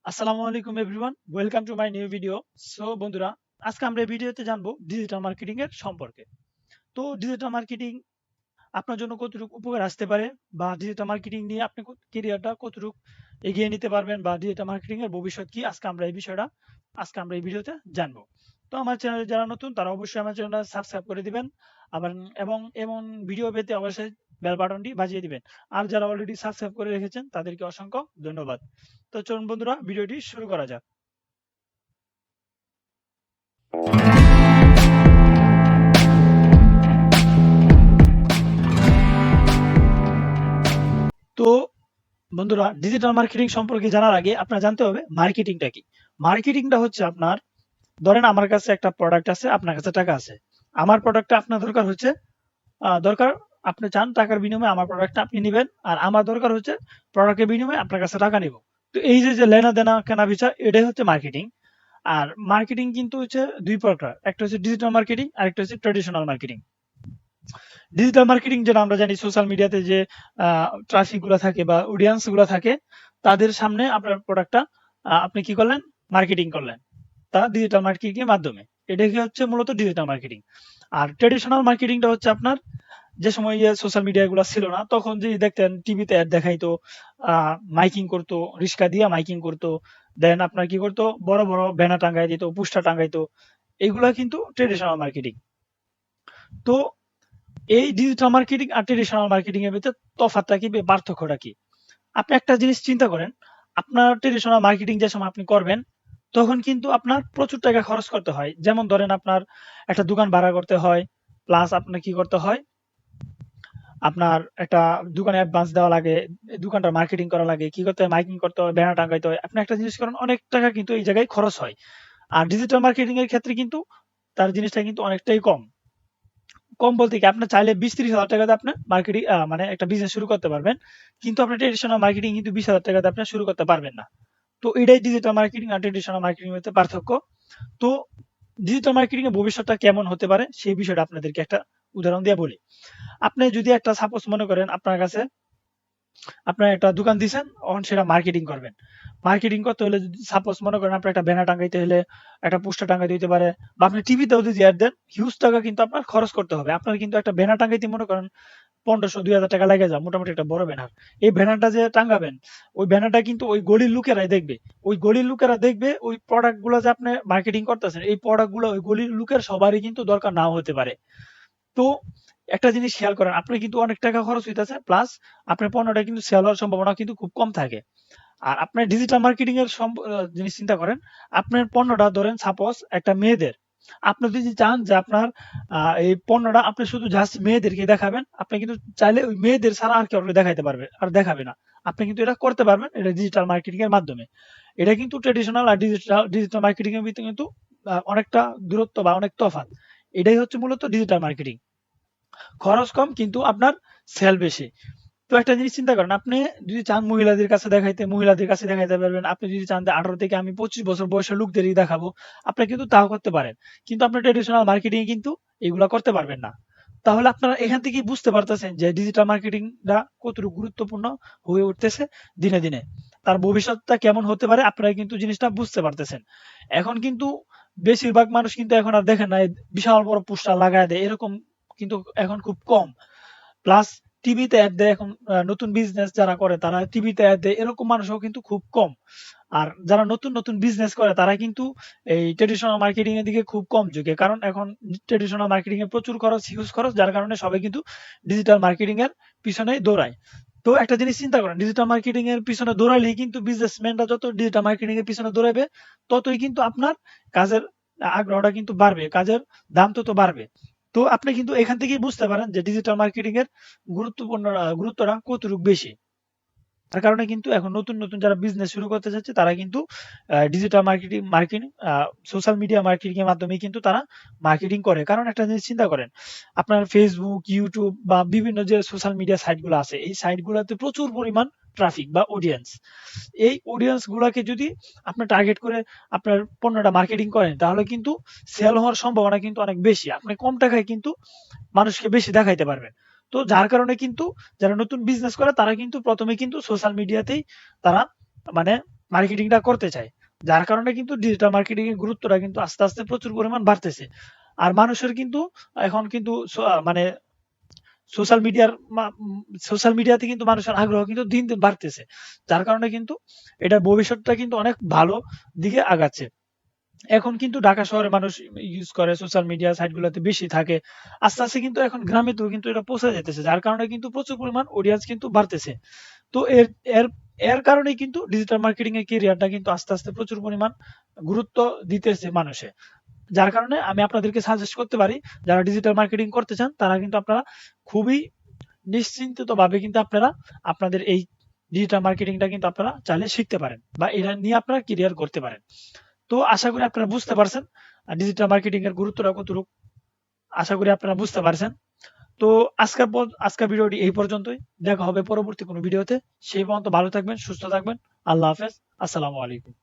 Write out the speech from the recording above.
আসসালামু আলাইকুম everyone, welcome to my new video. So বন্ধুরা, আজকে আমরা এই ভিডিওতে জানবো ডিজিটাল মার্কেটিং এর সম্পর্কে। তো ডিজিটাল মার্কেটিং আপনার জন্য কতটুকু উপকার আসতে পারে, বা ডিজিটাল মার্কেটিং নিয়ে আপনি কেরিয়ারটা কতটুকু এগিয়ে নিতে পারবেন, বা ডিজিটাল মার্কেটিং এর ভবিষ্যৎ কি, আজকে আমরা এই ভিডিওতে জানবো। তো আমার চ্যানেলে যারা নতুন তারা অবশ্যই আমার চ্যানেলটা সাবস্ক্রাইব করে দিবেন, আবার এবং এমন ভিডিও পেতে অবশ্যই বেল বাটনটি বাজিয়ে দিবেন। আর যারা অলরেডি সাবস্ক্রাইব করে রেখেছেন তাদেরকে অসংখ্য ধন্যবাদ। তো চলুন বন্ধুরা, ভিডিওটি শুরু করা যাক। তো বন্ধুরা, ডিজিটাল মার্কেটিং সম্পর্কে জানার আগে আপনার জানতে হবে মার্কেটিংটা কি। মার্কেটিংটা হচ্ছে আপনার, ধরেন আমার কাছে একটা প্রোডাক্ট আছে, আপনার কাছে টাকা আছে। আমার প্রোডাক্টটা আপনার দরকার হচ্ছে, দরকার আপনি চান টাকার বিনিময়ে আমার প্রোডাক্টটা আপনি নেবেন, আর আমার দরকার হচ্ছে প্রোডাক্টের বিনিময়ে আপনার কাছে টাকা নিব। তো এই যে লেনা দেনা কেনা বেচা, এটাই হচ্ছে মার্কেটিং। আর মার্কেটিং কিন্তু হচ্ছে দুই প্রকার, একটা হচ্ছে ডিজিটাল মার্কেটিং আর একটা হচ্ছে ট্রেডিশনাল মার্কেটিং। ডিজিটাল মার্কেটিং যেটা আমরা জানি, সোশ্যাল মিডিয়াতে যে ট্রাফিক গুলা থাকে বা অডিয়েন্স গুলা থাকে, তাদের সামনে আপনার প্রোডাক্টটা আপনি কি করলেন, মার্কেটিং করলেন, তা ডিজিটাল মার্কেটিং এর মাধ্যমে। এটাকে হচ্ছে মূলত ডিজিটাল মার্কেটিং। আর ট্রেডিশনাল মার্কেটিংটা হচ্ছে আপনার, যে সময় সোশ্যাল মিডিয়া গুলো ছিল না, তখন যে দেখতেন টিভিতে অ্যাড দেখাইতো, মাইকিং করতো, রিক্সা দিয়ে মাইকিং করতো, দেন আপনার কি করতো, বড় বড় ব্যানার টাঙ্গাই দিত, পোস্টার টাঙ্গাইতো। এইগুলা কিন্তু ট্রেডিশনাল মার্কেটিং। তো এই ডিজিটাল মার্কেটিং আর ট্রেডিশনাল মার্কেটিং এর ভিতরে তফাৎটা কি, পার্থক্যটা কি? আপনি একটা জিনিস চিন্তা করেন, আপনার ট্রেডিশনাল মার্কেটিং যে সময় আপনি করবেন, তখন কিন্তু আপনার প্রচুর টাকা খরচ করতে হয়। যেমন ধরেন আপনার একটা দোকান ভাড়া করতে হয়, প্লাস আপনার কি করতে হয়, আপনার একটা দোকানে অ্যাডভান্স দেওয়া লাগে, দোকানটা মার্কেটিং করা লাগে, কি করতে হয়, মাইকিং করতে হয়, ব্যানার টাঙ্গাইতে হয়। আপনি একটা জিনিস করেন, অনেক টাকা কিন্তু এই জায়গায় খরচ হয়। আর ডিজিটাল মার্কেটিং এর ক্ষেত্রে কিন্তু তার জিনিসটা কিন্তু অনেকটাই কম। কম বলতে কি, আপনার চাইলে ২০-৩০ হাজার টাকাতে আপনার মার্কেটিং মানে একটা বিজনেস শুরু করতে পারবেন। কিন্তু আপনার ট্রেডিশনাল মার্কেটিং কিন্তু ২০,০০০ টাকাতে আপনি শুরু করতে পারবেন না। তো এটাই ডিজিটাল মার্কেটিং আর ট্রেডিশনাল মার্কেটিং এর মধ্যে পার্থক্য। তো ডিজিটাল মার্কেটিং এর ভবিষ্যৎটা কেমন হতে পারে সেই বিষয়টা আপনাদেরকে একটা উদাহরণ দিয়ে বলি। আপনি যদি একটা সাপোজ মনে করেন, আপনার কাছে আপনার একটা দোকান দিছেন, এখন সেটা মার্কেটিং করবেন। মার্কেটিং করতে হলে যদি সাপোজ মনে করেন আপনার একটা ব্যানার টাঙ্গাইতে হলে, একটা পোস্টার টাঙ্গাইতে হইতে পারে, বা আপনি টিভিতেও যদি অ্যাড দেন, হিউজ টাকা কিন্তু আপনার খরচ করতে হবে। আপনার কিন্তু একটা ব্যানার টাঙ্গাইতে মনে করেন ১৫০০-২০০০ টাকা লেগে যায়, মোটামুটি একটা বড় ব্যানার। এই ব্যানারটা যে টাঙ্গাবেন, ওই ব্যানারটা কিন্তু ওই গলির লোকেরাই দেখবে। ওই গলির লোকেরা দেখবে ওই প্রোডাক্ট গুলো যে আপনি মার্কেটিং করতেছেন, এই প্রোডাক্ট গুলো ওই গলির লোকের সবারই কিন্তু দরকার নাও হতে পারে। তো একটা জিনিস খেয়াল করেন, আপনি কিন্তু অনেক টাকা খরচ হইতেছে, প্লাস আপনার পণ্যটা কিন্তু সেল হওয়ার সম্ভাবনা কিন্তু খুব কম থাকে। আর আপনার ডিজিটাল মার্কেটিং এর জিনিস চিন্তা করেন, আপনার পণ্যটা ধরেন সাপোজ একটা মেয়েদের, আপনি যদি চান যে আপনার এই পণ্যটা আপনি শুধু জাস্ট মেয়েদেরকে দেখাবেন, আপনি কিন্তু চাইলে ওই মেয়েদের ছাড়া আর কাউকে দেখাইতে পারবে আর দেখাবে না। আপনি কিন্তু এটা করতে পারবেন, এটা ডিজিটাল মার্কেটিং এর মাধ্যমে। এটা কিন্তু ট্রেডিশনাল আর ডিজিটাল মার্কেটিং এর ভিতরে কিন্তু অনেকটা দূরত্ব বা অনেক তফাৎ। এটাই হচ্ছে মূলত ডিজিটাল মার্কেটিং। খরচ কম কিন্তু আপনার সেল বেশি। তো একটা জিনিস চিন্তা করেন, আপনি যদি চান মহিলাদের কাছে দেখাইতে পারবেন। আপনি যদি চান যে 18 থেকে আমি 25 বছর বয়সের লোকদেরই দেখাবো, আপনি কিন্তু তাও করতে পারেন। কিন্তু আপনার ট্রেডিশনাল মার্কেটিং এ কিন্তু এগুলা করতে পারবেন না। তাহলে আপনারা এখান থেকেই বুঝতে পারতেছেন যে ডিজিটাল মার্কেটিংটা কতটুকু গুরুত্বপূর্ণ হয়ে উঠতেছে দিনে দিনে। তার ভবিষ্যৎটা কেমন হতে পারে আপনারা কিন্তু জিনিসটা বুঝতে পারতেছেন। এখন কিন্তু বেশিরভাগ মানুষ কিন্তু এখন আর দেখেন না, এই বিশাল বড় পোস্টার লাগায় দেয়, এরকম কিন্তু এখন খুব কম। প্লাস টিভিতে অ্যাড দেয় এখন, নতুন বিজনেস যারা করে তারা টিভিতে অ্যাড দেয়, এরকম মানুষও কিন্তু খুব কম। আর যারা নতুন নতুন বিজনেস করে তারা কিন্তু এই ট্রেডিশনাল মার্কেটিং এর দিকে খুব কম ঝুঁকে, কারণ এখন ট্রেডিশনাল মার্কেটিং এ প্রচুর খরচ, হিউজ খরচ, যার কারণে সবাই কিন্তু ডিজিটাল মার্কেটিং এর পিছনে দৌড়ায়। তো একটা জিনিস চিন্তা করেন, ডিজিটাল মার্কেটিং এর পিছনে দৌড়ালেই কিন্তু বিজনেসম্যানরা যত ডিজিটাল মার্কেটিং এর পিছনে দৌড়াবে, ততই কিন্তু আপনার কাজের আগ্রহটা কিন্তু বাড়বে, কাজের দাম তত বাড়বে। তো আপনি কিন্তু এখান থেকেই বুঝতে পারেন যে ডিজিটাল মার্কেটিং এর গুরুত্বটা কতটুকু বেশি। তার কারণে কিন্তু এখন নতুন নতুন যারা বিজনেস শুরু করতে যাচ্ছে, তারা কিন্তু digital marketing social media marketing এর মাধ্যমে কিন্তু তারা মার্কেটিং করে। কারণ একটা জিনিস চিন্তা করেন, আপনার ফেসবুক, ইউটিউব বা বিভিন্ন যে সোশ্যাল মিডিয়া সাইট গুলো আছে, এই সাইট গুলোতে প্রচুর পরিমাণ ট্রাফিক বা অডিয়েন্স। এই অডিয়েন্স গুলাকে যদি আপনি টার্গেট করে আপনার পণ্যটা মার্কেটিং করেন, তাহলে কিন্তু সেল হওয়ার সম্ভাবনা কিন্তু অনেক বেশি। আপনি কম টাকায় কিন্তু মানুষকে বেশি দেখাইতে পারবেন। তো যার কারণে কিন্তু যারা নতুন বিজনেস করে তারা কিন্তু প্রথমে কিন্তু সোশ্যাল মিডিয়াতেই তারা মানে মার্কেটিংটা করতে চায়। যার কারণে কিন্তু ডিজিটাল মার্কেটিং এর গুরুত্বটা কিন্তু আস্তে আস্তে প্রচুর পরিমাণ বাড়তেছে। আর মানুষের কিন্তু এখন কিন্তু মানে সোশ্যাল মিডিয়ার সোশ্যাল মিডিয়াতে কিন্তু মানুষের আগ্রহ কিন্তু দিন দিন বাড়তেছে। যার কারণে কিন্তু এটার ভবিষ্যৎটা কিন্তু অনেক ভালো দিকে আগাচ্ছে। এখন কিন্তু ঢাকা শহরে মানুষ ইউজ করে সোশ্যাল মিডিয়া সাইট গুলোতে বেশি থাকে। আস্তে আস্তে কিন্তু এখন গ্রামেতেও কিন্তু এটা পৌঁছে যেতেছে। যার কারণে কিন্তু প্রচুর পরিমাণ অডিয়েন্স কিন্তু বাড়তেছে। তো এর এর এর কারণেই কিন্তু ডিজিটাল মার্কেটিং এর ক্যারিয়ারটা কিন্তু আস্তে আস্তে প্রচুর পরিমাণ গুরুত্ব দিতেছে মানুষে। যার কারণে আমি আপনাদেরকে সাজেস্ট করতে পারি, যারা ডিজিটাল মার্কেটিং করতে চান তারা কিন্তু আপনারা খুবই নিশ্চিন্তভাবে কিন্তু আপনারা আপনাদের এই ডিজিটাল মার্কেটিংটা কিন্তু আপনারা চাইলে শিখতে পারেন বা এটা নিয়ে আপনারা ক্যারিয়ার করতে পারেন। তো আশা করি আপনারা বুঝতে পারছেন ডিজিটাল মার্কেটিং এর গুরুত্বটা কতটুকু। আশা করি আপনারা বুঝতে পারছেন। তো আজকের ভিডিওটি এই পর্যন্তই। দেখা হবে পরবর্তী কোনো ভিডিওতে। সেই পর্যন্ত ভালো থাকবেন, সুস্থ থাকবেন। আল্লাহ হাফেজ। আসসালামু আলাইকুম।